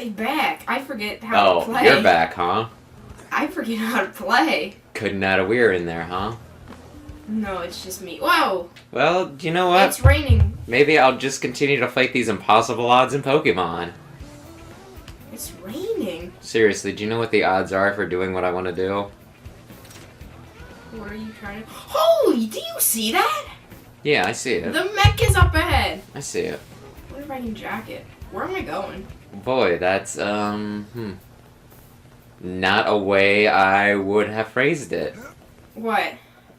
back. I forget how to play. Oh, you're back, huh? I forget how to play. Couldn't add a weir in there, huh? No, it's just me. Whoa! Well, you know what? It's raining. Maybe I'll just continue to fight these impossible odds in Pokemon. It's raining. Seriously, do you know what the odds are for doing what I want to do? What are you trying to... Holy, do you see that? Yeah, I see it. The mech is up ahead. I see it. What if I can jack it? Where am I going? Boy, that's, not a way I would have phrased it. What?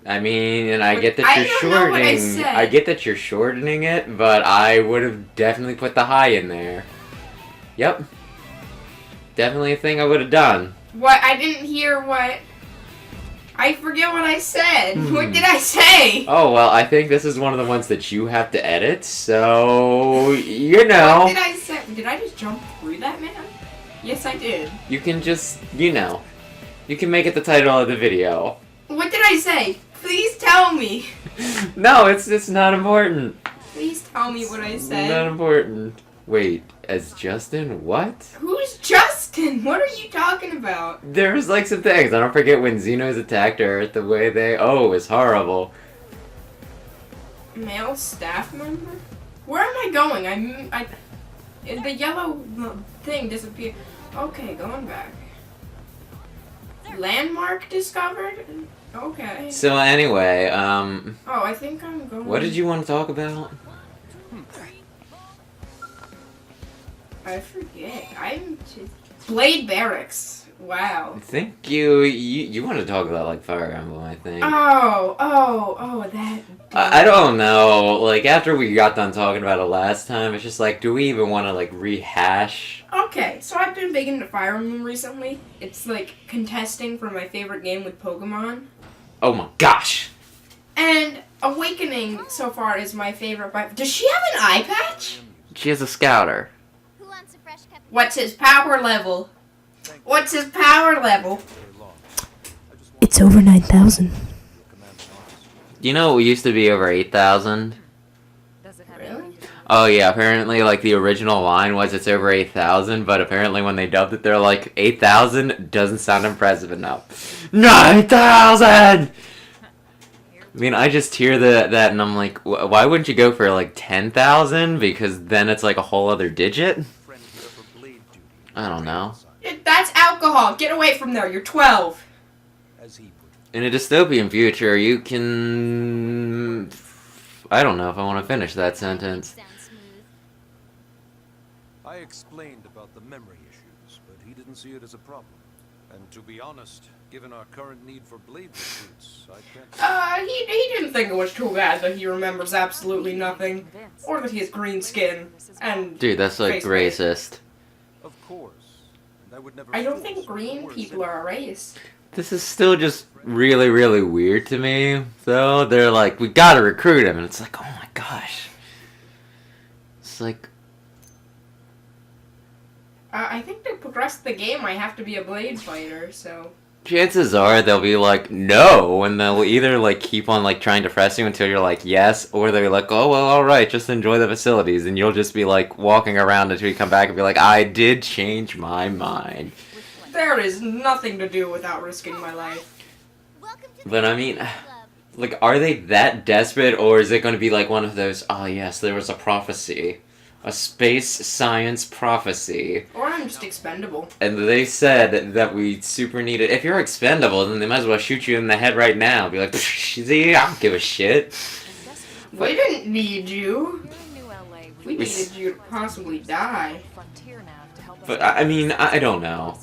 I mean, and I get that you're shortening. I get that you're shortening it, but I would have definitely put the high in there. Yep. Definitely a thing I would have done. What? I didn't hear what... I forget what I said. What did I say? Oh, well, I think this is one of the ones that you have to edit, so, you know. What did I say? Did I just jump through that, man? Yes, I did. You can just, you know. You can make it the title of the video. What did I say? Please tell me. No, it's not important. Please tell me what I said. Not important. Wait, as Justin? What? Who's Justin? What are you talking about? There's like some things. I don't forget when Xenos attacked Earth, the way they... Oh, it was horrible. Male staff member? Where am I going? The yellow thing disappeared. Okay, going back. Landmark discovered? Okay. So anyway, Oh, I think I'm going... what did you want to talk about? I forget. I'm just... Blade Barracks. Wow. I think you want to talk about like Fire Emblem, I think. Oh, that... I don't know. Like, after we got done talking about it last time, it's just like, do we even want to like rehash? Okay, so I've been big into Fire Emblem recently. It's like contesting for my favorite game with Pokemon. Oh my gosh! And Awakening so far is my favorite. Does she have an eye patch? She has a scouter. What's his power level? What's his power level? It's over 9,000. You know it used to be over 8,000? Really? Oh yeah, apparently like the original line was it's over 8,000, but apparently when they dubbed it they're like 8,000 doesn't sound impressive enough. 9,000! I mean, I just hear that and I'm like, why wouldn't you go for like 10,000? Because then it's like a whole other digit? I don't know. That's alcohol. Get away from there. You're 12. In a dystopian future, you can... I don't know if I want to finish that sentence. I explained about the memory issues, but he didn't see it as a problem. And to be honest, given our current need for blade recruits, I can't... He didn't think it was too bad that he remembers absolutely nothing. Or that he has green skin. And... Dude, that's like racist. Of course. And I would never... I don't think green people are a race. This is still just really, really weird to me, though. They're like, we gotta recruit him, and it's like, oh my gosh. It's like... I think to progress the game, I have to be a blade fighter, so... Chances are they'll be like, no, and they'll either like keep on like trying to press you until you're like, yes, or they'll be like, oh, well, alright, just enjoy the facilities, and you'll just be like walking around until you come back and be like, I did change my mind. There is nothing to do without risking my life. But I mean, like, are they that desperate, or is it going to be like one of those, oh yes, there was a prophecy. A space science prophecy. Or I'm just expendable. And they said that we super need it. If you're expendable, then they might as well shoot you in the head right now. Be like, see, I don't give a shit. We didn't need you. We needed you to possibly die. But, I mean, I don't know.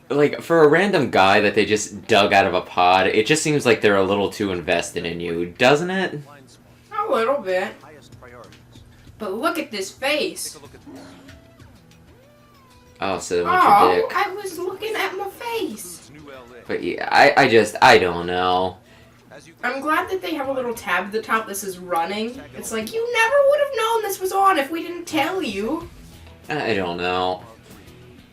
Like, for a random guy that they just dug out of a pod, it just seems like they're a little too invested in you, doesn't it? A little bit. But look at this face. Oh, so much your dick. I was looking at my face. But yeah, I don't know. I'm glad that they have a little tab at the top that says running. It's like, you never would have known this was on if we didn't tell you. I don't know.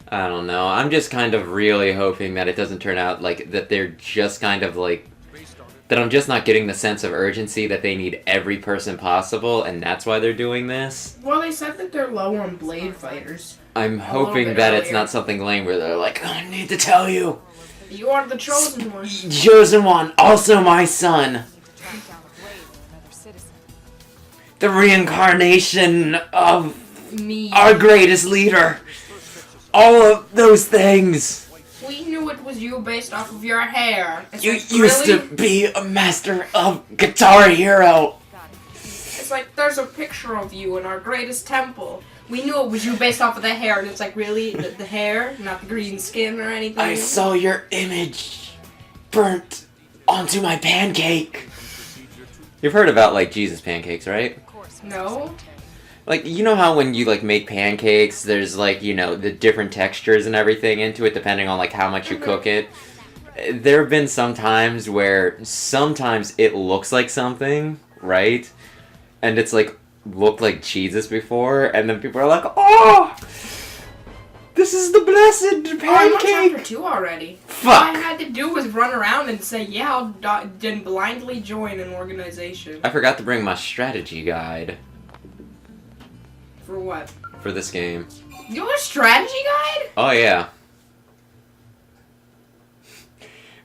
I don't know. I'm just kind of really hoping that it doesn't turn out like that they're just kind of like that I'm just not getting the sense of urgency that they need every person possible, and that's why they're doing this. Well, they said that they're low on blade fighters. I'm little hoping bit that it's earlier. not something lame where they're like, I need to tell you, You are the chosen one. chosen one, also my son, the reincarnation of Me. our greatest leader. All of those things. We knew it was you based off of your hair. It's You like, used really? to be a master of Guitar Hero. It's like, there's a picture of you in our greatest temple. We knew it was you based off of the hair, and it's like, really? The hair? Not the green skin or anything? I saw your image burnt onto my pancake. You've heard about, like, Jesus pancakes, right? No? Like, you know how when you, like, make pancakes, there's, like, you know, the different textures and everything into it depending on, like, how much you cook it? There have been some times where sometimes it looks like something, right? And it's, like, looked like Jesus before, and then people are like, oh! This is the blessed Oh, I'm on pancake! chapter 2 already. Fuck! All I had to do was run around and say, yeah, I'll then blindly join an organization. I forgot to bring my strategy guide For what? for this game. You have a strategy guide? Oh, yeah.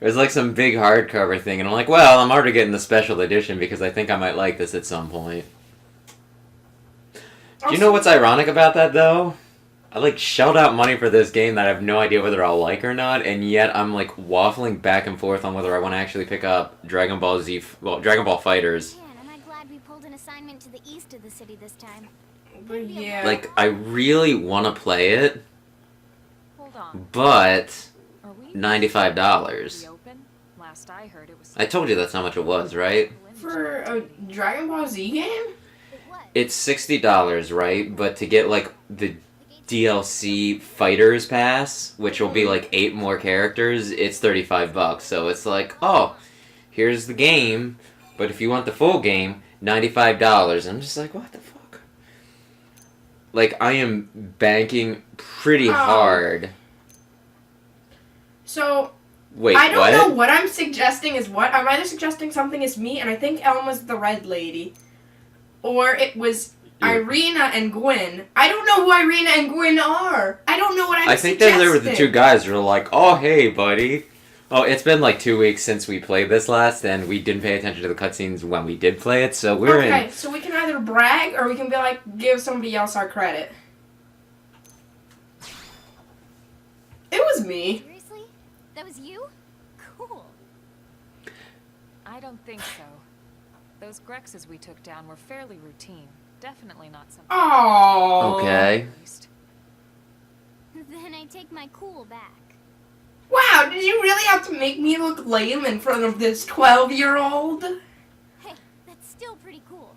It was like some big hardcover thing, and I'm like, well, I'm already getting the special edition because I think I might like this at some point. Do you know what's ironic about that, though? I, like, shelled out money for this game that I have no idea whether I'll like or not, and yet I'm, like, waffling back and forth on whether I want to actually pick up Dragon Ball Z... Well, Dragon Ball FighterZ. Man, am I glad we pulled an assignment to the east of the city this time. But yeah. Like, I really want to play it, Hold on. but Are we $95. reopen? Last I heard it was I told you that's how much it was, right? For a Dragon Ball Z game? It was. It's $60, right? But to get, like, the DLC Fighters Pass, which will be, like, 8 more characters, it's $35. So it's like, oh, here's the game, but if you want the full game, $95. I'm just like, what the fuck? Like, I am banking pretty hard. So, Wait, I don't what? know what I'm suggesting is what. I'm either suggesting something is me, and I think Elma's the red lady. Or it was Yeah. Irina and Gwen. I don't know who Irina and Gwen are. I don't know what I'm I think suggesting. that there were the two guys who were like, oh, hey, buddy. Oh, it's been like 2 weeks since we played this last, and we didn't pay attention to the cutscenes when we did play it, so we're Okay, in... so we can either brag, or we can be like, give somebody else our credit. It was me. Seriously? That was you? Cool. I don't think so. Those Grexes we took down were fairly routine. Definitely not something. Oh. Okay. Then I take my cool back. Wow, did you really have to make me look lame in front of this 12-year-old? Hey, that's still pretty cool.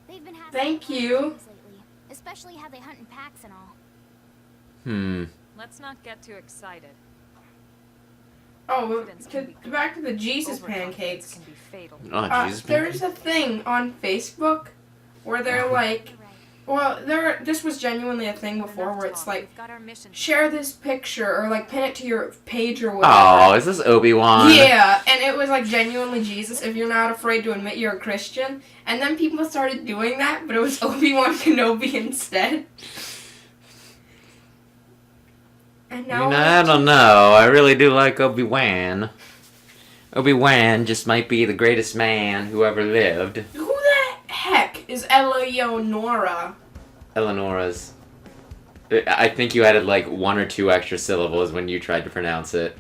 They've been having Thank fun you. things lately, especially how they hunt in packs and all. Let's not get too excited. Oh, Confidence can be back to the Jesus Overconfidence pancakes. can be fatal. Oh, Jesus. There's a thing on Facebook where they're like, You're right. well, this was genuinely a thing before where it's like, We've got our mission. share this picture or like pin it to your page or whatever. Oh, is this Obi-Wan? Yeah, and it was like genuinely Jesus if you're not afraid to admit you're a Christian. And then people started doing that, but it was Obi-Wan Kenobi instead. And now I don't know. I really do like Obi-Wan. Obi-Wan just might be the greatest man who ever lived. who the heck is Eleonora? Eleonora's. I think you added like 1 or 2 extra syllables when you tried to pronounce it.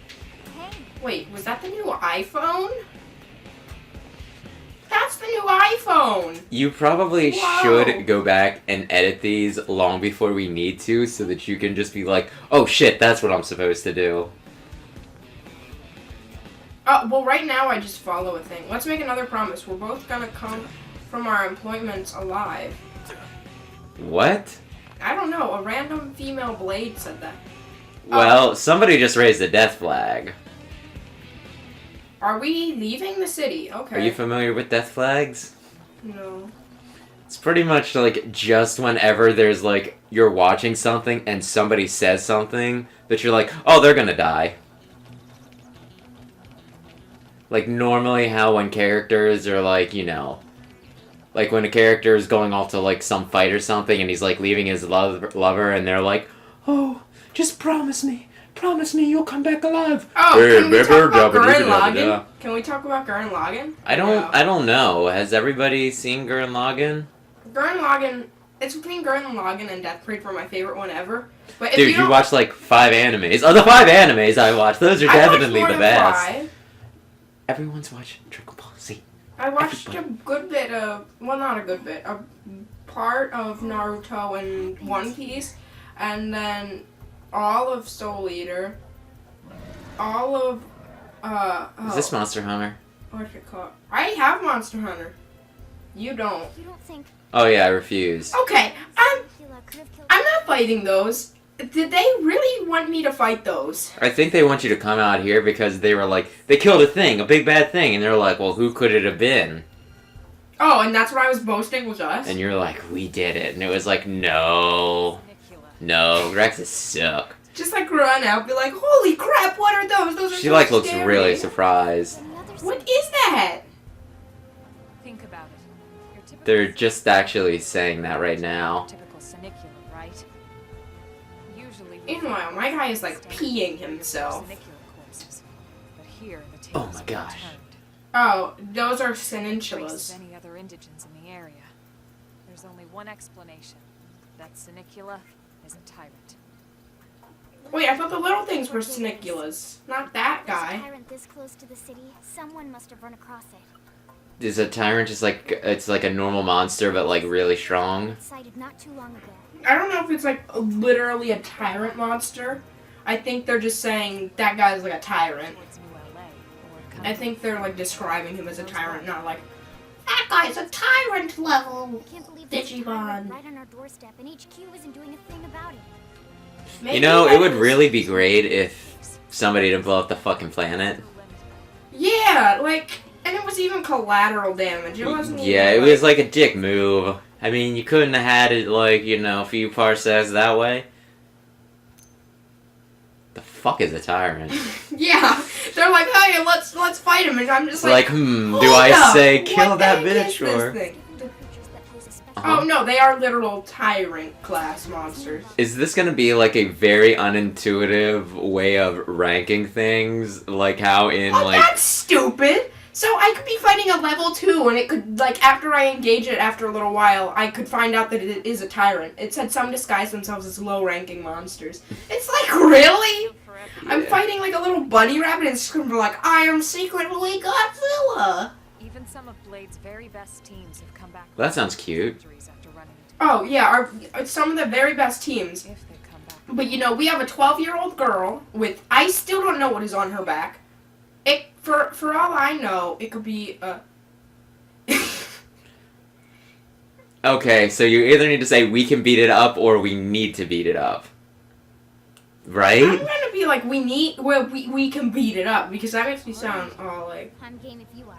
Hey, Wait, was that the new iPhone? That's the new iPhone! You probably Wow. should go back and edit these long before we need to so that you can just be like, oh shit, that's what I'm supposed to do. Well, right now I just follow a thing. Let's make another promise. We're both gonna come from our employments alive. What? I don't know, a random female blade said that. Well, somebody just raised a death flag. Are we leaving the city? Okay. Are you familiar with death flags? No. It's pretty much like just whenever there's like, you're watching something and somebody says something that you're like, oh, they're gonna die. Like, normally how when characters are, like, you know... Like, when a character is going off to, like, some fight or something, and he's, like, leaving his lover, and they're like, oh, just promise me you'll come back alive. Oh, can we talk about Gurren Lagann? Can we talk about Gurren Lagann? I don't know. Has everybody seen Gurren Lagann? Gurren Lagann, it's between Gurren Lagann and Death Parade for my favorite one ever. But if Dude, you watched like 5 animes. Oh, the 5 animes I watched, those are definitely the best. 5. Everyone's watching Dragon Ball Z. I watched a good bit of, well, not a good bit, a part of Naruto and One Piece, and then all of Soul Eater, all of, Is this Monster Hunter? What's it called? I have Monster Hunter. You don't. You don't think Oh yeah, I refuse. Okay, Caligula could have killed I'm not fighting those. Did they really want me to fight those? I think they want you to come out here because they were like, they killed a thing, a big bad thing, and they're like, well, who could it have been? Oh, and that's what I was boasting was us? And you're like, we did it. And it was like, no. No, Rexes suck. Just like run out, be like, holy crap, what are those? Those are She so like looks scary. really surprised. What is that? Think about it. Your typical They're just actually saying that right now. typical Senicula, right? Usually Meanwhile, my guy is like peeing himself. Senicula corpses. But here the Oh tables my have been gosh. turned. Oh, those are Trace Seninsulas. of any other indigents in the area. There's only one explanation. That Senicula is a tyrant. Wait, I thought the little things were Seniculas. Not that This guy. tyrant this close to the city, someone must have run across it. Is a tyrant just like, it's like a normal monster but like really strong? Sighted not too long ago. I don't know if it's like literally a tyrant monster. I think they're just saying that guy's like a tyrant. Towards New LA, or I think they're like describing him as a tyrant, not like, that guy's a tyrant level. I can't believe there's a Digimon. tyrant right on our doorstep, and HQ isn't doing a thing about it. Maybe You know, it would that really be great if somebody didn't blow up the fucking planet. Yeah, like, and it was even collateral damage. It wasn't Yeah, it even, was like a dick move. I mean, you couldn't have had it like, you know, a few parsecs that way. The fuck is a tyrant? Yeah, they're like, hey, let's fight him, and I'm just It's like, do hold I up, say what kill the that heck bitch is this or? thing? The creatures that pose a special Uh-huh. Oh no, they are literal tyrant class monsters. Is this gonna be like a very unintuitive way of ranking things? Like how in Oh, like that's stupid! So I could be fighting a level 2, and it could, like, after I engage it after a little while, I could find out that it is a tyrant. It said some disguise themselves as low-ranking monsters. It's like, really? I'm Yeah. fighting like a little bunny rabbit, and it's gonna be like, I am secretly Godzilla! Even some of Blade's very best teams have come back. That sounds cute. Injuries after running into Oh, yeah, some of the very best teams. if they come back. But you know, we have a 12-year-old girl with, I still don't know what is on her back. It, for all I know, it could be Okay, so you either need to say we can beat it up or we need to beat it up. I'm Right? gonna be like, we can beat it up, because that makes me sound all like, I'm game if you are.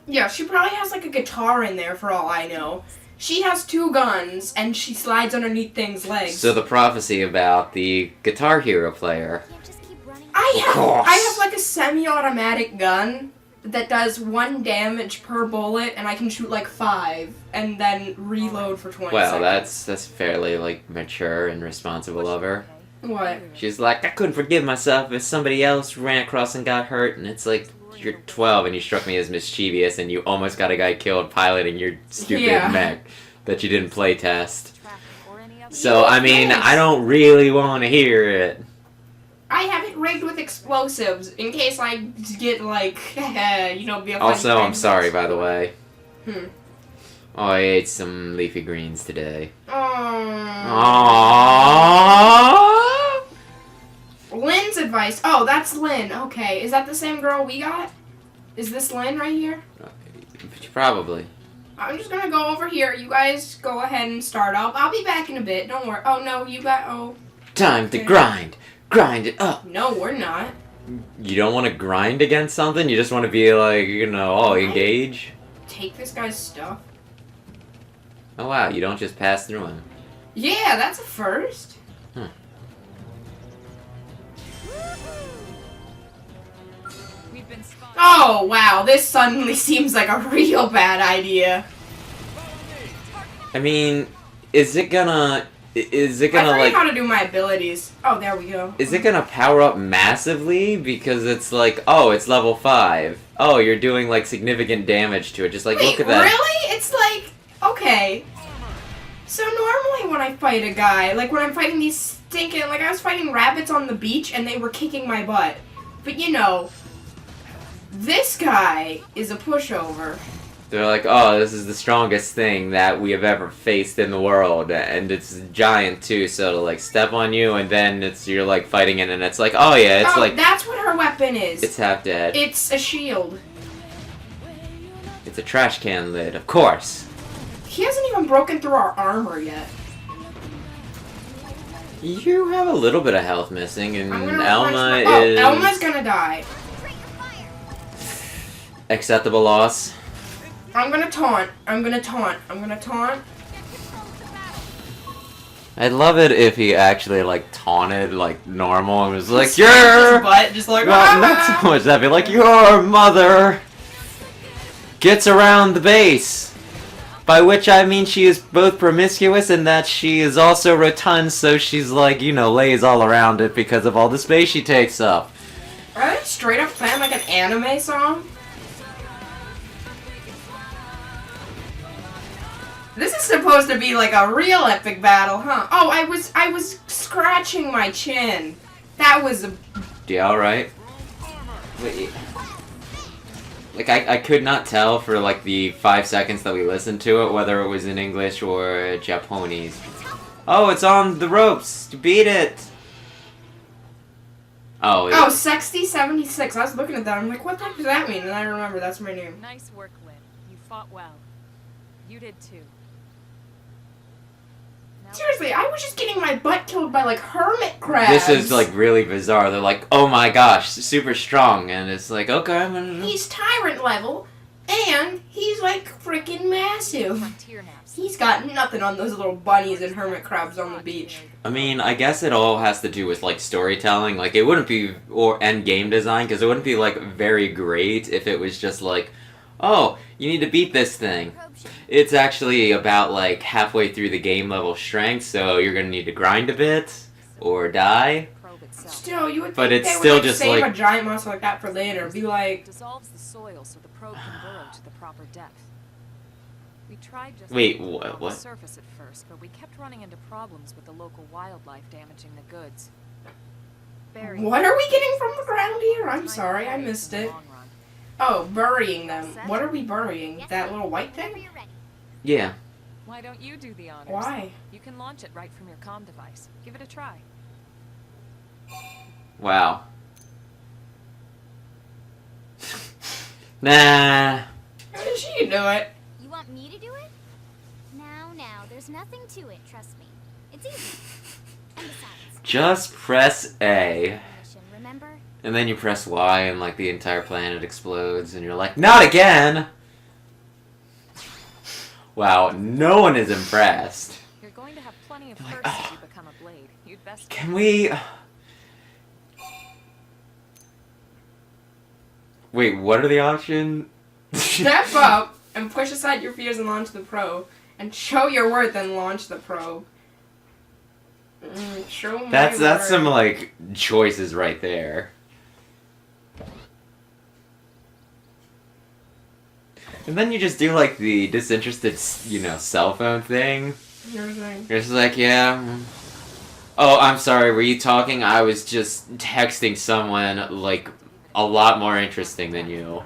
yeah, she probably has like a guitar in there for all I know. She has 2 guns, and she slides underneath things' legs. So the prophecy about the Guitar Hero player. Can't just keep running. Of course. I have like a semi-automatic gun that does 1 damage per bullet, and I can shoot like 5, and then reload for 20 Well, seconds. that's fairly like mature and responsible of her. What? She's like, I couldn't forgive myself if somebody else ran across and got hurt, and it's like, you're 12 and you struck me as mischievous and you almost got a guy killed piloting your stupid Yeah. mech that you didn't play test. Traffic or any other So, I mean, Yes. I don't really want to hear it. I have it rigged with explosives in case I get like, you know, be a funny Also, I'm friend. sorry, by the way. Hmm. Oh, I ate some leafy greens today. Oh. Aww. Lynn's advice. Oh, that's Lynn. Okay, is that the same girl we got? Is this Lynn right here? Probably. I'm just gonna go over here. You guys go ahead and start. I'll be back in a bit. Don't worry. Oh no, you got. Oh Time to Okay. grind. Grind it up. no, we're not. You don't want to grind against something? You just want to be like, you know, oh, Right. engage? Take this guy's stuff. Oh, wow, you don't just pass through him. Yeah, that's a first. We've We've been spotted. Oh, wow, this suddenly seems like a real bad idea. I mean, is it gonna I forget like how to do my abilities. Oh, there we go. is it gonna power up massively because it's like, oh, it's level 5. Oh, you're doing like significant damage to it. Just like Wait, look at that. really? It's like, okay. So normally when I fight a guy, like when I'm fighting these stinking, like I was fighting rabbits on the beach and they were kicking my butt. But you know, this guy is a pushover. They're like, oh, this is the strongest thing that we have ever faced in the world, and it's giant too. So to like step on you, and then you're like fighting it, and it's like, oh yeah, it's like that's what her weapon is. it's half dead. It's a shield. It's a trash can lid, of course. He hasn't even broken through our armor yet. You have a little bit of health missing, and I'm gonna Elma Oh, is Elma's gonna die. acceptable loss. I'm gonna taunt. I'm gonna taunt. I'm gonna taunt. I'd love it if he actually like taunted like normal and was like, Smacked his "Your butt, just like well, not so much that, but like your mother gets around the base." By which I mean she is both promiscuous and that she is also rotund, so she's like, you know, lays all around it because of all the space she takes up. Are they straight up playing like an anime song? This is supposed to be like a real epic battle, huh? Oh, I was scratching my chin. That was a... Yeah, alright. Wait. Like, I could not tell for, like, the 5 seconds that we listened to it, whether it was in English or Japanese. Oh, it's on the ropes! Beat it! Oh, Oh, Sexty 76. I was looking at that. I'm like, what the heck does that mean? And I remember that's my name. Nice work, Lynn. You fought well. You did too. Now Seriously, I was just getting my butt killed by like hermit crabs. This is, like, really bizarre. They're like, oh my gosh, super strong. And it's like, okay, I'm gonna... He's tyrant level, and he's like freaking massive. frontier naps. He's got nothing on those little bunnies and hermit crabs on the beach. I mean, I guess it all has to do with, like, storytelling. Like, it wouldn't be... and game design, because it wouldn't be, like, very great if it was just like, oh, you need to beat this thing. It's actually about, like, halfway through the game level strength, so you're gonna need to grind a bit, or die. Probe itself. Still, you would think But it's they still would like, just, save like- a giant monster like that for later. Be like, Dissolves the soil so the probe can burrow to the proper depth. We tried just Wait, on the what? surface at first, but we kept running into problems with the local wildlife damaging the goods. Burying what are we getting from the ground here? I'm them sorry, I might be missed in the it. long run. Oh, burying them. What are we burying? That little white Whenever thing? you're ready. Yeah. Why don't you do the honors? Why? You can launch it right from your comm device. Give it a try. Wow. Nah. How did she do it? You want me to do it? Now, there's nothing to it, trust me. It's easy. And besides, Just press A. mission, remember? And then you press Y and, like, the entire planet explodes, and you're like, not again! Wow, no one is impressed. You're going to have plenty of Like, firsts as you become a blade. You'd best Can we... Wait, what are the options? Step up and push aside your fears and launch the probe. And show your worth and launch the probe. Show my That's worth. some, like, choices right there. And then you just do, like, the disinterested, you know, cell phone thing. Here's the thing. You're just like, yeah. Oh, I'm sorry, were you talking? I was just texting someone, like, a lot more interesting than you.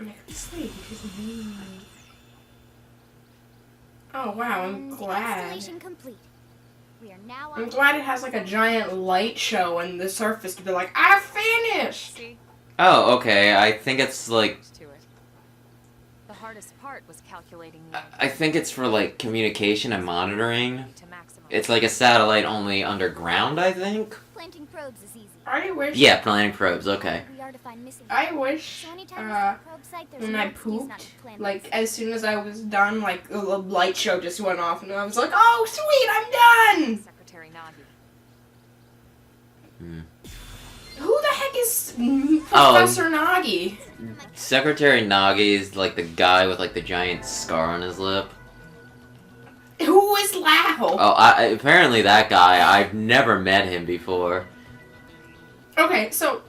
I can sleep because of me. Oh wow, I'm And glad. installation complete. We are now I'm on glad it has like a giant light show and the surface to be like, I finished! see Oh, okay, I think it's, like, to it. The hardest part was calculating the I think it's for, like, communication and monitoring. to maximum. It's like a satellite only underground, I think? planting probes is easy. I wish. Yeah, planting probes, okay. We are to find missing. I wish. So anytime you see a probe site, there's When no I excuse not pooped, to plan like this. as soon as I was done, like a light show just went off, and I was like, "Oh, sweet, I'm done." Secretary Nagy. Hmm. Who the heck heck is Professor Nagi? Secretary Nagi is like the guy with like the giant scar on his lip. Who is Lao? Oh, apparently that guy. I've never met him before. Okay, so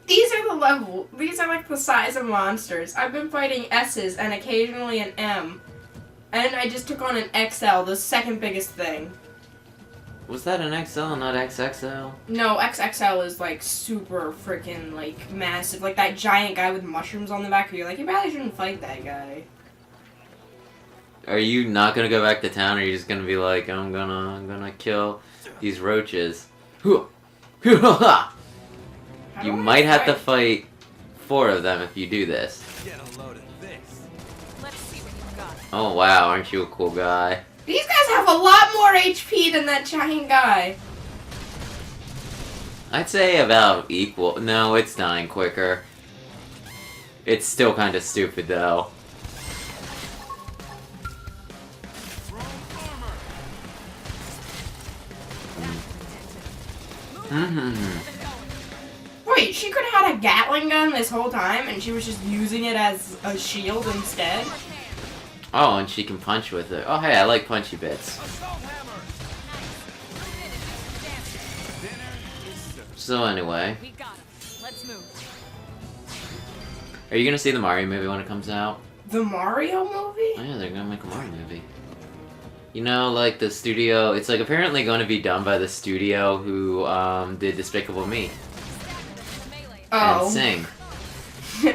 these are the level. These are like the size of monsters. I've been fighting S's and occasionally an M. And I just took on an XL, the second biggest thing. Was that an XL, not XXL? No, XXL is like super freaking like massive. Like that giant guy with mushrooms on the back. You're like, you probably shouldn't fight that guy. Are you not gonna go back to town, or are you just gonna be like, I'm gonna kill these roaches? You might have to fight 4 of them if you do this. Get a load of this. Let's see what you've got. Oh wow, aren't you a cool guy? These guys have a lot more HP than that giant guy. I'd say about equal. No, it's dying quicker. It's still kind of stupid though. Wait, she could have had a Gatling gun this whole time and she was just using it as a shield instead? Oh, and she can punch with it. Oh hey, I like punchy bits. So anyway, We got him. Let's move. are you gonna see the Mario movie when it comes out? The Mario movie? Oh yeah, they're gonna make a Mario movie. You know, like the studio, it's like apparently going to be done by the studio who did Despicable Me and Oh. Sing.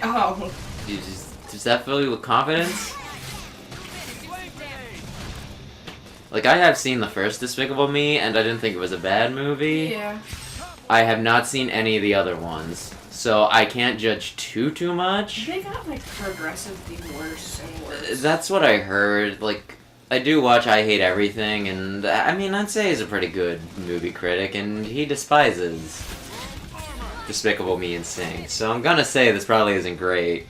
Oh. Does that fill you with confidence? Like, I have seen the first Despicable Me, and I didn't think it was a bad movie. Yeah. I have not seen any of the other ones, so I can't judge too much. They got like progressively worse and worse. That's what I heard. Like, I do watch I Hate Everything, and I mean, I'd say he's a pretty good movie critic, and he despises Despicable Me and Sing. So I'm gonna say this probably isn't great.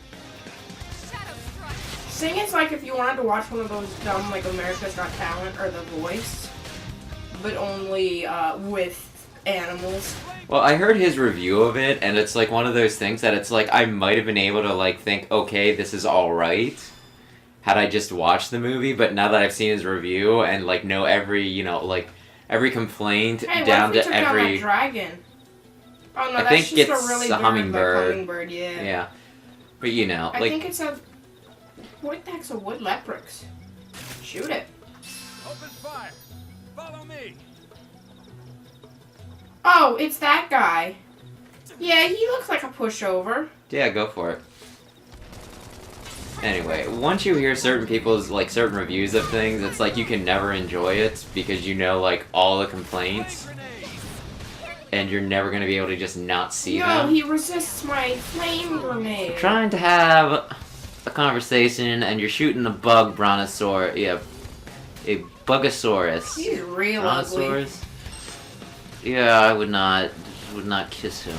Sing is like if you wanted to watch one of those dumb like America's Got Talent or The Voice, but only with animals. Well, I heard his review of it, and it's like one of those things that it's like I might have been able to like think, okay, this is all right, had I just watched the movie. But now that I've seen his review and like know every, you know, like every complaint Hey, down what if to we took down every. that dragon? Oh no, I that's think just it's a really a weird, hummingbird. Like, hummingbird. Yeah. Yeah, but you know, I like think it's a. What the heck's a wood leprix? Shoot it. Open fire. Follow me. Oh, it's that guy. Yeah, he looks like a pushover. yeah, go for it. Anyway, once you hear certain people's like certain reviews of things, it's like you can never enjoy it because you know like all the complaints, and you're never gonna be able to just not see No, them. he resists my flame grenade. Trying to have a conversation and you're shooting a bug brontosaurus. Yeah, a bugosaurus. He's real ugly. Brontosaurus? Yeah, I would not kiss him.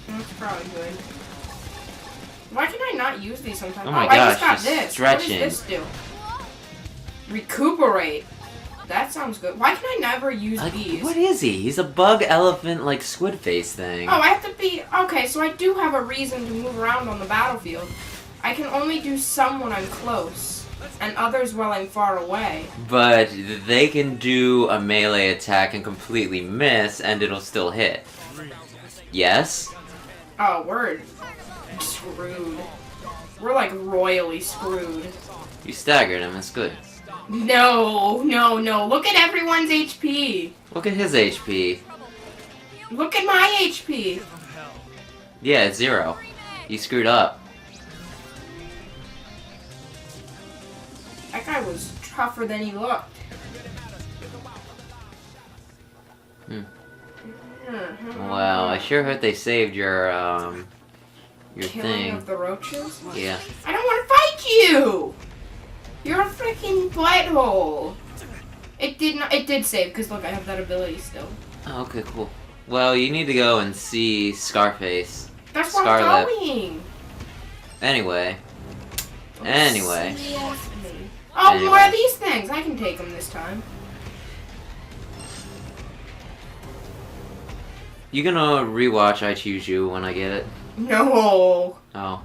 That's probably good. Why can I not use these sometimes? Oh my I just gosh, got she's this. stretching. What does this do? Recuperate. That sounds good. Why can I never use Like, these? what is he? He's a bug elephant like squid face thing. Oh, I have to be... Okay, so I do have a reason to move around on the battlefield. I can only do some when I'm close, and others while I'm far away. But they can do a melee attack and completely miss, and it'll still hit. Yes? Oh, we're screwed. We're like royally screwed. You staggered him, that's good. No, no, no. Look at everyone's HP. Look at his HP. Look at my HP. Yeah, it's 0. You screwed up. That guy was tougher than he looked. Wow, I sure hope they saved your Killing thing. of the roaches? Yeah. I don't want to fight you! You're a freaking butthole. It did not. It did save because look, I have that ability still. Oh, okay, cool. Well, you need to go and see Scarface. That's where Scarlet. I'm going. Anyway. Don't Anyway. CS me. Oh, more Anyway. of these things. I can take them this time. You gonna rewatch I Choose You when I get it? No. Oh.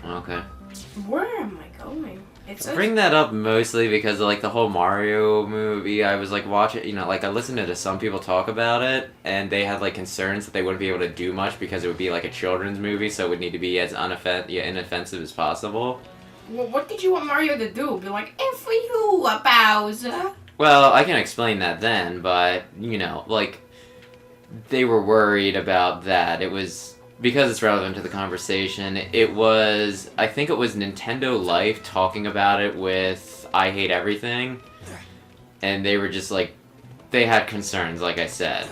Okay. Where am I going? It's I bring that up mostly because like the whole Mario movie, I was like watching, you know, like I listened to some people talk about it, and they had like concerns that they wouldn't be able to do much because it would be like a children's movie, so it would need to be as inoffensive as possible. Well, what did you want Mario to do? Be like, "If you, Bowser." Well, I can explain that then, but you know, like they were worried about that. It was because it's relevant to the conversation. It was, I think it was Nintendo Life talking about it with I Hate Everything, and they were just like, they had concerns, like I said.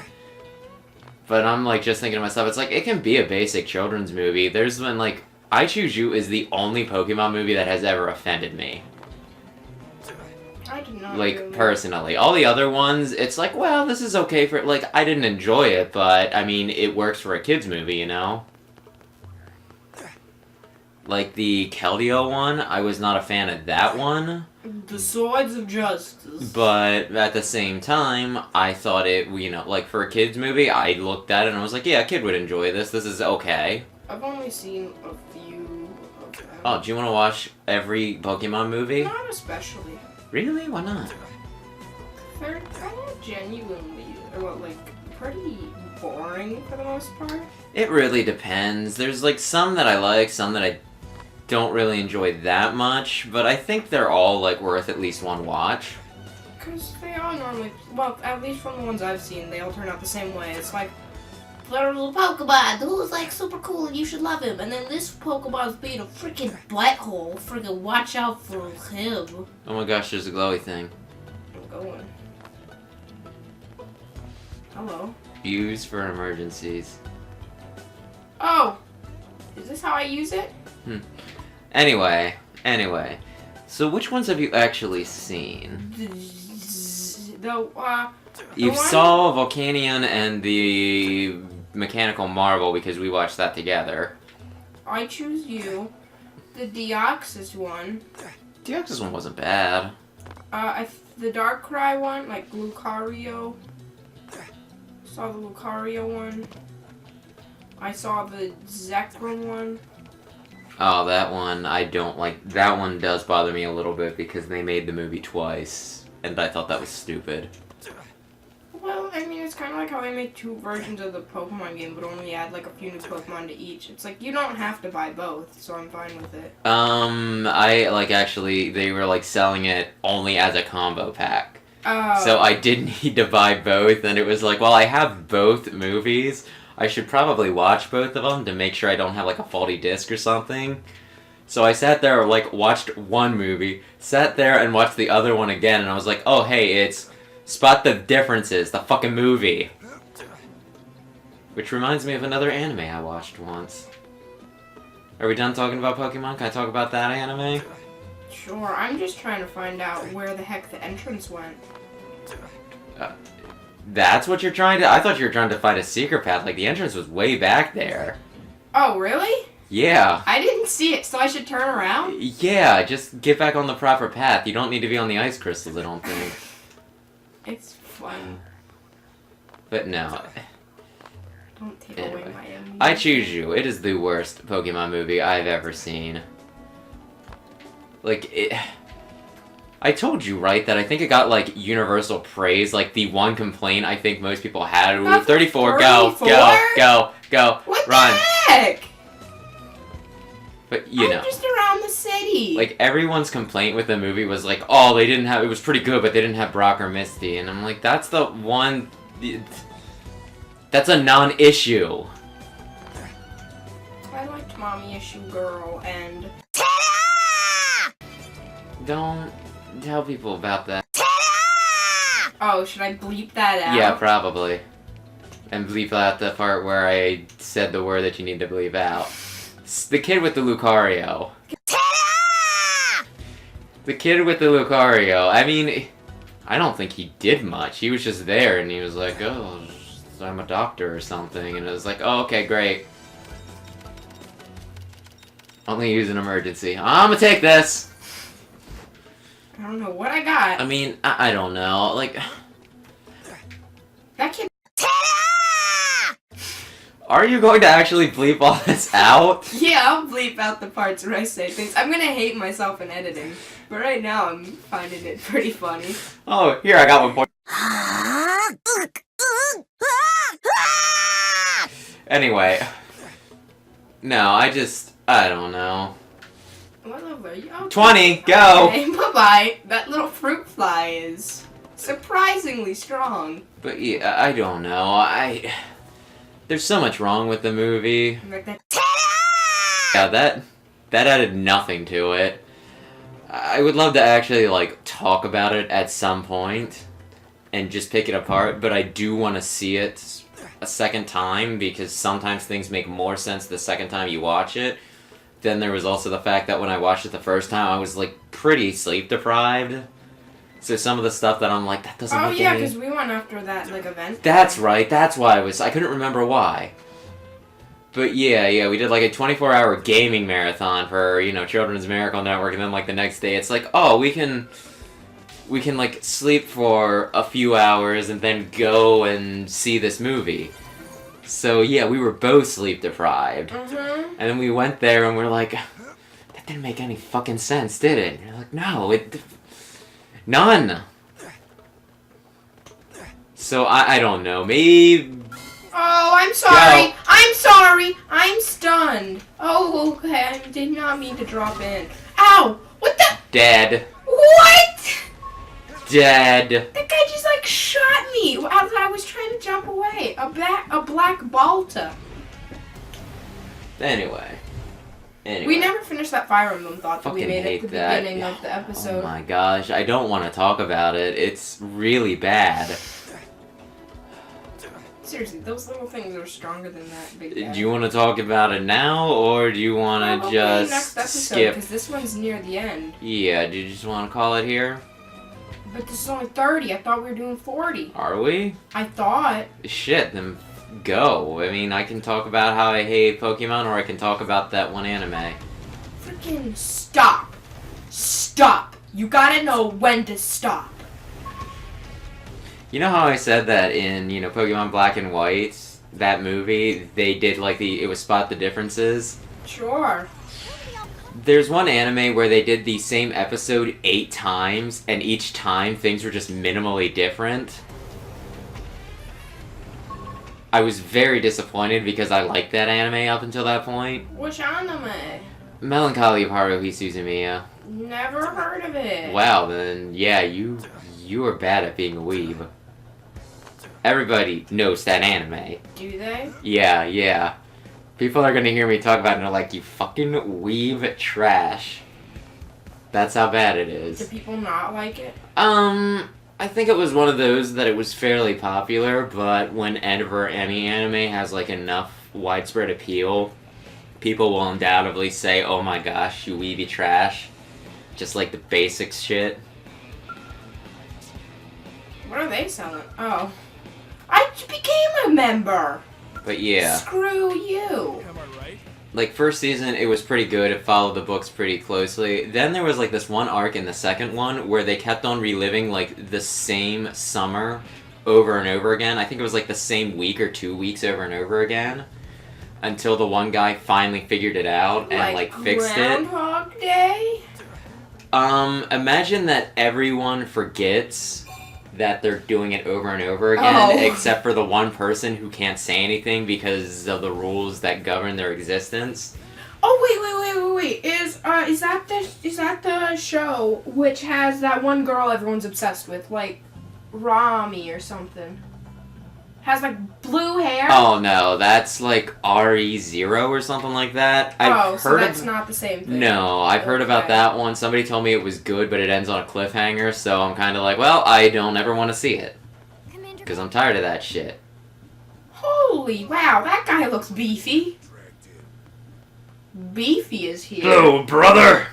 But I'm like just thinking to myself, it's like it can be a basic children's movie. There's been like I Choose You is the only Pokemon movie that has ever offended me. I did not. Like, really. personally. All the other ones, it's like, well, this is okay for... Like, I didn't enjoy it, but, I mean, it works for a kid's movie, you know? Like, the Keldeo one, I was not a fan of that one. The Swords of Justice. But, at the same time, I thought it, you know, like, for a kid's movie, I looked at it and I was like, yeah, a kid would enjoy this. This is okay. I've only seen a few of them. Oh, do you want to watch every Pokemon movie? Not especially. Really? Why not? They're kind of genuinely, or like, pretty boring for the most part. It really depends. There's like some that I like, some that I don't really enjoy that much, but I think they're all like worth at least one watch. Because they all normally, well, at least from the ones I've seen, they all turn out the same way. It's like, there's a Pokemon who's like super cool and you should love him, and then this Pokemon's being a freaking butthole. Freaking watch out for him. Oh my gosh, there's a glowy thing. I'm going. Hello. Use for emergencies. Oh! Is this how I use it? Anyway. So which ones have you actually seen? You one- saw Volcanion and the Mechanical Marvel because we watched that together. I Choose You. The Deoxys one. The Axis one wasn't bad. The Darkrai one, like Lucario. Saw the Lucario one. I saw the Zekrom one. Oh, that one, I don't like. That one does bother me a little bit because they made the movie twice, and I thought that was stupid. Well, I mean, it's kind of like how they make two versions of the Pokemon game, but only add like a few new Pokemon to each. It's like, you don't have to buy both, so I'm fine with it. I, like, actually, they were, like, selling it only as a combo pack. Oh. So I didn't need to buy both, and it was like, well, I have both movies. I should probably watch both of them to make sure I don't have, like, a faulty disc or something. So I sat there, like, watched one movie, sat there and watched the other one again, and I was like, oh, hey, it's Spot the Differences, the fucking movie. Which reminds me of another anime I watched once. Are we done talking about Pokemon? Can I talk about that anime? Sure, I'm just trying to find out where the heck the entrance went. That's what you're trying to... I thought you were trying to find a secret path. Like, the entrance was way back there. Oh, really? Yeah. I didn't see it, so I should turn around? Yeah, just get back on the proper path. You don't need to be on the ice crystals, I don't think. It's fun. But no. Don't take Anyway. away my amnesia. I Choose You. It is the worst Pokemon movie I've ever seen. Like, it... I told you, right, that I think it got, like, universal praise. Like, the one complaint I think most people had. Ooh, 34, go, 34? go, What run. the heck? But, you know. I'm just around the city. Like, everyone's complaint with the movie was like, oh, they didn't have... It was pretty good, but they didn't have Brock or Misty. And I'm like, that's the one... That's a non-issue. I liked Mommy Issue Girl and... Don't tell people about that. Oh, should I bleep that out? Yeah, probably. And bleep out the part where I said the word that you need to bleep out. The kid with the Lucario. The kid with the Lucario. I mean, I don't think he did much. He was just there and he was like, oh, I'm a doctor or something. And it was like, oh, okay, great. Only use an emergency. I'm gonna take this! I don't know what I got. I mean, I don't know. Like, That kid... Are you going to actually bleep all this out? Yeah, I'll bleep out the parts where I say things. I'm gonna hate myself in editing, but right now I'm finding it pretty funny. Oh, here, I got one point. Anyway. No, I don't know. What level are you? Oh, 20, go! Okay, bye-bye. That little fruit fly is surprisingly strong. But yeah, I don't know. There's so much wrong with the movie. Like that. Yeah, that added nothing to it. I would love to actually, like, talk about it at some point and just pick it apart, but I do want to see it a second time because sometimes things make more sense the second time you watch it. Then there was also the fact that when I watched it the first time, I was, like, pretty sleep deprived. So some of the stuff that I'm like, that doesn't make yeah, any... because we went after that, like, event. That's right, that's why I couldn't remember why. But yeah, we did like a 24-hour gaming marathon for, Children's Miracle Network, and then like the next day it's like, oh, we can like sleep for a few hours and then go and see this movie. So yeah, we were both sleep deprived. Mm-hmm. And then we went there and we're like, that didn't make any fucking sense, did it? And you're like, no, none. So I don't know, maybe... Oh, I'm sorry. Go. I'm sorry. I'm stunned. Oh, okay. I did not mean to drop in. Ow! What the? Dead. What? Dead. That guy just like shot me as I was trying to jump away. A black Balta. Anyway. We never finished that Fire Emblem thought that we Fucking made hate at the that. beginning of the episode. Oh my gosh, I don't want to talk about it. It's really bad. Seriously, those little things are stronger than that big guy. Do you want to talk about it now, or do you want to Probably just next episode, skip? because this one's near the end. Yeah, do you just want to call it here? But this is only 30. I thought we were doing 40. Are we? I thought. Shit, then go. I mean, I can talk about how I hate Pokemon, or I can talk about that one anime. Freaking stop. Stop. You gotta know when to stop. You know how I said that in, Pokemon Black and White, that movie, they did like it was Spot the Differences? Sure. There's one anime where they did the same episode 8 times, and each time things were just minimally different. I was very disappointed because I liked that anime up until that point. Which anime? Melancholy of Haruhi Suzumiya. Never heard of it. Wow, then, yeah, you are bad at being a weeb. Everybody knows that anime. Do they? Yeah. People are gonna hear me talk about it and they're like, you fucking weeb trash. That's how bad it is. Do people not like it? I think it was one of those that it was fairly popular, but whenever any anime has like enough widespread appeal, people will undoubtedly say, oh my gosh, you weeby trash. Just like the basics shit. What are they selling? Oh. I became a member! But yeah. Screw you. Like, first season, it was pretty good. It followed the books pretty closely. Then there was, like, this one arc in the second one where they kept on reliving, like, the same summer over and over again. I think it was, like, the same week or 2 weeks over and over again. Until the one guy finally figured it out and, like fixed it. Groundhog Day? Imagine that everyone forgets that they're doing it over and over again, except for the one person who can't say anything because of the rules that govern their existence. Oh wait! Is that the show which has that one girl everyone's obsessed with, like Rami or something? Has like blue hair. Oh no, that's like RE0 or something like that. So that's not the same thing. No, I've heard about that one. Somebody told me it was good, but it ends on a cliffhanger, so I'm kind of like, well, I don't ever want to see it. Because I'm tired of that shit. Holy wow, that guy looks beefy. Beefy is here. Hello, brother!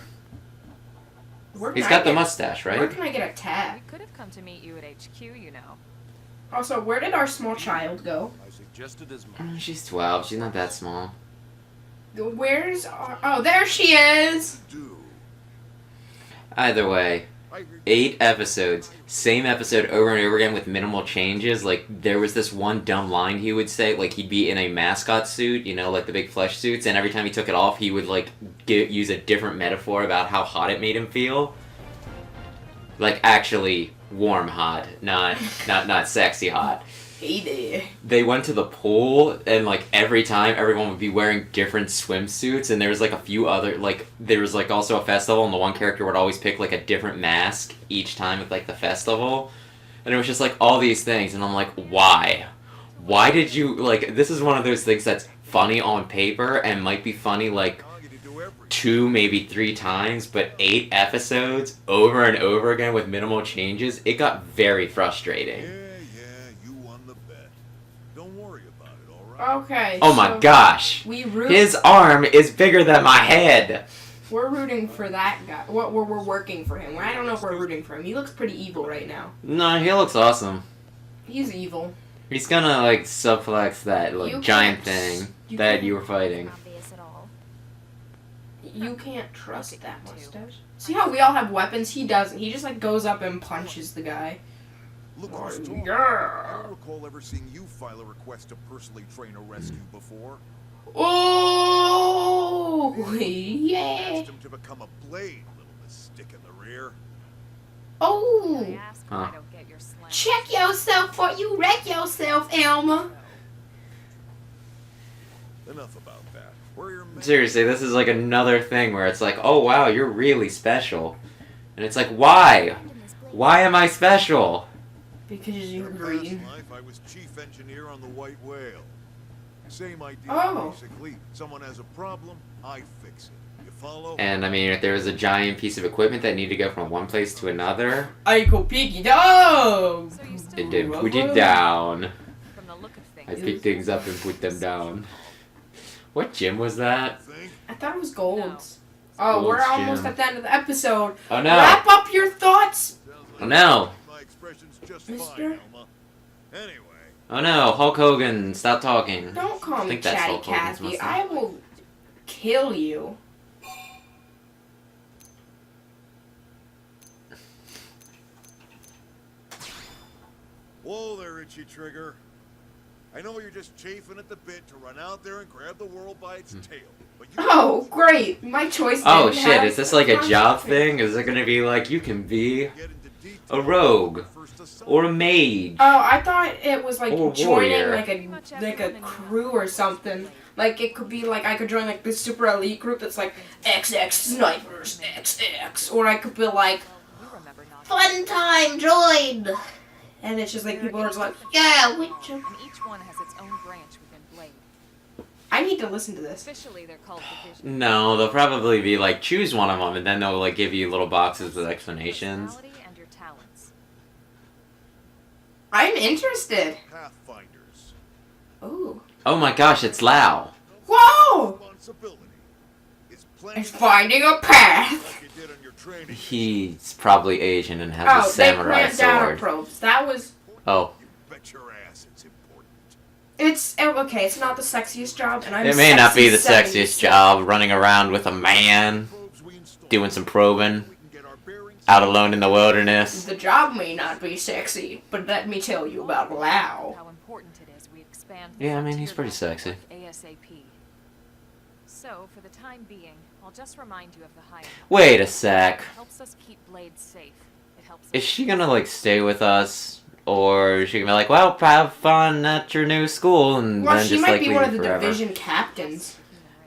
He's got the mustache, right? Where can I get a tag? We could have come to meet you at HQ, you know. Also, where did our small child go? I suggested as much. She's 12. She's not that small. Where's our... Oh, there she is! Either way, 8 episodes, same episode over and over again with minimal changes. Like, there was this one dumb line he would say, like, he'd be in a mascot suit, you know, like the big flesh suits, and every time he took it off, he would, like, use a different metaphor about how hot it made him feel. Like, actually warm hot, not sexy hot. Hey there. They went to the pool, and, like, every time, everyone would be wearing different swimsuits, and there was, like, a few other, like, there was, like, also a festival, and the one character would always pick, like, a different mask each time at, like, the festival. And it was just, like, all these things, and I'm like, why? Why did you, like, this is one of those things that's funny on paper, and might be funny, like, 2, maybe 3 times, but 8 episodes, over and over again with minimal changes, it got very frustrating. Okay. Oh my gosh! His arm is bigger than my head! We're rooting for that guy. We're working for him. I don't know if we're rooting for him. He looks pretty evil right now. No, he looks awesome. He's evil. He's gonna, like, subflex that, like, giant thing that you were fighting. You can't trust that mustache. See how we all have weapons? He doesn't. He just, like, goes up and punches the guy. Look who's talking. I don't recall ever seeing you file a request to personally train a rescue before. Oh, yeah. Asked him to become a blade, little miss stick in the rear. Oh. Huh. Check yourself before you wreck yourself, Elma. Enough about that. Where are your men? Seriously, this is, like, another thing where it's like, oh wow, you're really special. And it's like, why? Why am I special? Because you're In green. past life, I was chief engineer on the White Whale. Same idea, basically. Someone has a problem, I fix it. You follow? And, I mean, if there was a giant piece of equipment that needed to go from one place to another, I go pick it up. it did put it down. From the look of I things, pick things up and put them down. What gym was that? Think? I thought it was Gold's. Oh, we're Gold's almost gym. at the end of the episode. Oh no! Wrap up your thoughts, Oh no! My expression's just Mister? fine, Elma. Anyway. Oh no, Hulk Hogan, stop talking. Don't call I me think that's Chatty Hulk Hogan's Cathy. mustache. I will kill you. Whoa there, Itchy Trigger. I know you're just chafing at the bit to run out there and grab the world by its tail. But you Oh, great. My choice. Oh didn't shit, have is this like a job consequences. thing? Is it gonna be like, you can be get into detail a rogue, on the first assault. or a mage, Oh, I thought it was like Or joining warrior. like a crew or something. Like it could be like I could join like this super elite group that's like XX snipers XX, or I could be like you remember not. fun time joined, and it's just like people are just like yeah, we. And each one has its own branch within Blade. I need to listen to this. Officially, they're called divisions. No, they'll probably be like, choose one of them, and then they'll like give you little boxes with explanations. Personality and your talents. I'm interested. Pathfinders. Ooh. Oh my gosh, it's Lao. Whoa! Responsibility is plenty It's finding a path. like you did on your training. He's probably Asian and has a Oh, they samurai cramped down our sword. probes. That was. Oh, Bet your ass it's important. It's okay. It's not the sexiest job, and I'm. it may not be the sexy sexiest job, running around with a man, Probes we install. doing some probing, We can get our bearings. out alone in the wilderness. The job may not be sexy, but let me tell you about Lao. How important it is we expand. Yeah, I mean, he's frontier pretty network sexy. ASAP. So, for the time being, I'll just remind you of the high. Wait a sec. It helps us keep Blade safe. It helps. Is she gonna like stay with us? Or is she gonna be like, well, have fun at your new school, and Well, then she just might like be leave one of the forever? division captains.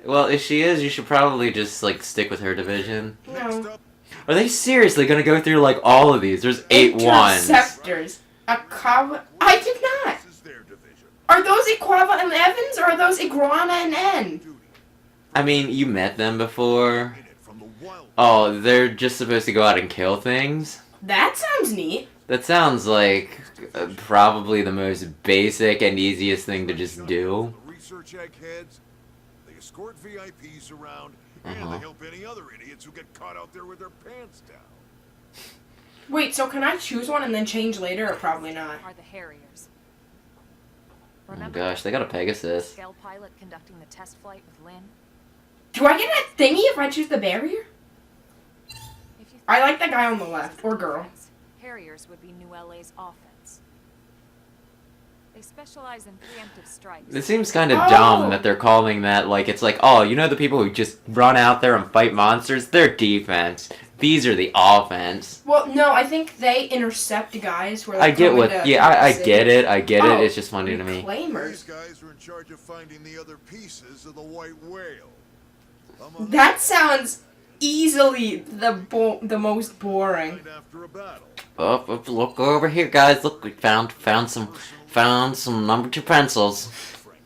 Well, if she is, you should probably just like stick with her division. Next No. up, Are they seriously gonna go through like all of these? There's 8 ones. Interceptors. Akava. I did not. this is their division. Are those Iquava and Evans, or are those Iguana and N? Duty. I mean, you met them before. In it from the wild. Oh, they're just supposed to go out and kill things? That sounds neat. That sounds like probably the most basic and easiest thing to just do. The research eggheads. They escort VIPs around, and Uh-huh. they help any other idiots who get caught out there with their pants down. Wait, so can I choose one and then change later, or probably not? Are the Harriers. Oh Remember gosh, they got a the Pegasus. scale pilot conducting the test flight with Lynn? Do I get a thingy if I choose the barrier? If you I like that guy on the left, or girl. Harriers would be New LA's offense. They specialize in preemptive strikes. It seems kind of dumb that they're calling that, like, it's like, oh, you know the people who just run out there and fight monsters? They're defense. These are the offense. Well, no, I think they intercept guys who are like, I get what, I get it, Oh, it's just funny to me. These Reclaimers. guys are in charge of finding the other pieces of the white whale. That sounds easily the most boring. Right after a battle. Oh, look over here, guys. Look, we found some number 2 pencils.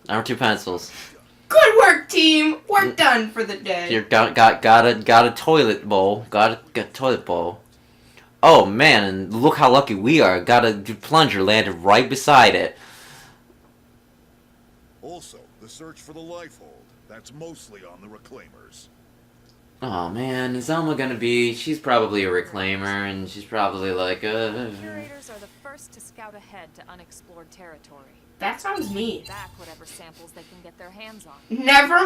Number 2 pencils. Good work, team. We're done for the day. You got a toilet bowl. Got a toilet bowl. Oh man, and look how lucky we are. Got a plunger landed right beside it. Also, the search for the life hold. That's mostly on the reclaimers. Oh man, is Elma gonna be? She's probably a reclaimer, and she's probably like Curators are the first to scout ahead to unexplored territory. That sounds neat. Back whatever samples they can get their hands on. Never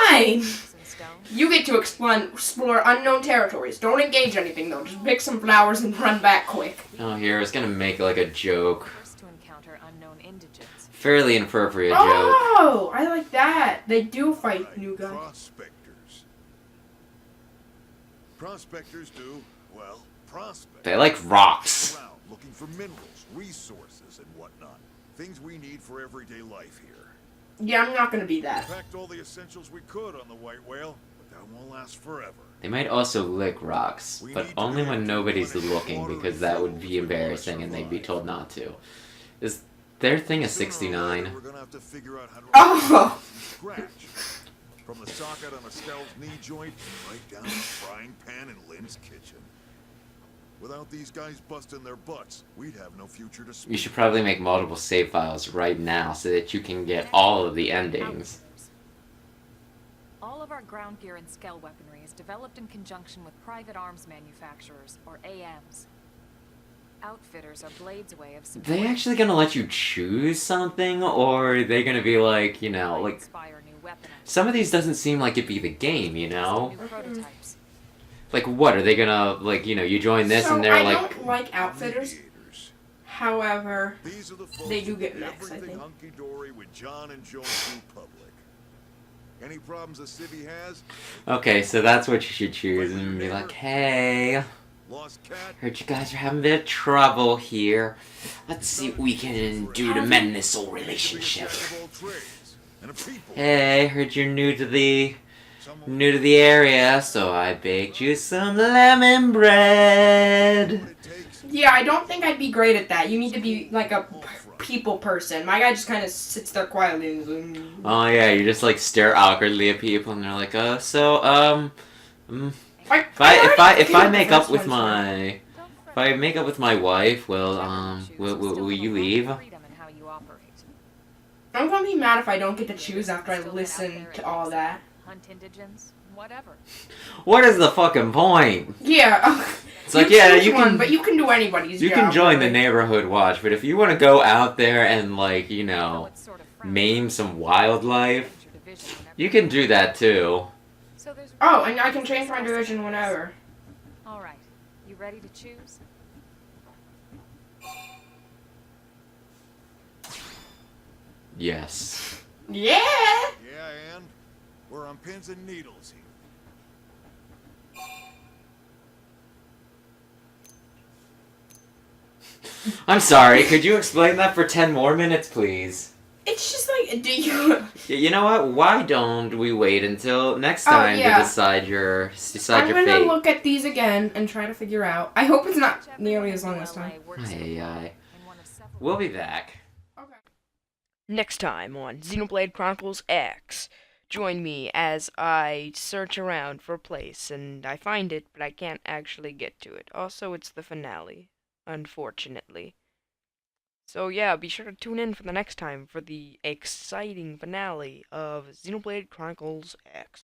mind. Sticks and stones. You get to explore unknown territories. Don't engage anything though. Just pick some flowers and run back quick. Oh, here I was gonna make like a joke, First to encounter unknown indigents. fairly inappropriate joke. Oh, I like that. They do fight Right, new guys. Prospectors. Prospectors do, well, prospect. They like rocks. Around looking for minerals, resources, and whatnot. Things we need for everyday life here. Yeah, I'm not gonna be that. Packed all the essentials we could on the white whale, but that won't last forever. They might also lick rocks, but only when nobody's looking, because that would be embarrassing and they'd be told not to. Is their thing a Sooner or 69? later, we're gonna have to figure out how to Oh. from scratch. From the socket on Estelle's knee joint, right down to the frying pan in Lynn's kitchen. Without these guys busting their butts, we'd have no future to speak. You should probably make multiple save files right now so that you can get all of the endings. All of our ground gear and scale weaponry is developed in conjunction with private arms manufacturers, or AMs. Outfitters are Blade's way of They actually gonna let you choose something, or are they gonna be like, you know, like, inspire new weapon some of these doesn't seem like it'd be the game, you know? new prototypes. Like, what, are they gonna, like, you know, you join this So and they're I like, don't like outfitters. Mediators. However, These are the folks they do who get keep mechs, I everything think. hunky-dory with John and Joan through public. Any problems the city has? okay, so that's what you should choose, and be like, hey, Lost cat? heard you guys are having a bit of trouble here. Let's see what we can do to mend this old relationship. Jack of all trades, and a people. Hey, heard you're new to the Someone area, so I baked you some lemon bread. what it takes. yeah, I don't think I'd be great at that. You need to be like a people person. My guy just kind of sits there quietly and is like, Oh yeah, you just like stare awkwardly at people, and they're like, if I make up with my wife, well, will you leave? I'm gonna be mad if I don't get to choose after I listen to all that. Hunt indigents, whatever. What is the fucking point? Yeah. It's like, yeah, choose you one, can, but you can do anybody's you job. can join the right? neighborhood watch, but if you want to go out there and like, you Though know, it's sort of frowned maim some wildlife, against your division whenever you can do that too. So there's Oh, and I can change my division whenever. All right, you ready to choose? Yes. Yeah. Yeah, and we're on pins and needles here. I'm sorry, could you explain that for 10 more minutes, please? It's just like, do you? You know what? Why don't we wait until next Oh, time yeah. to decide your I'm your gonna fate? look at these again and try to figure out. I hope it's not nearly as long this time. Aye, aye. We'll be back. Okay. Next time on Xenoblade Chronicles X. Join me as I search around for a place and I find it, but I can't actually get to it. Also, it's the finale, unfortunately. So yeah, be sure to tune in for the next time for the exciting finale of Xenoblade Chronicles X.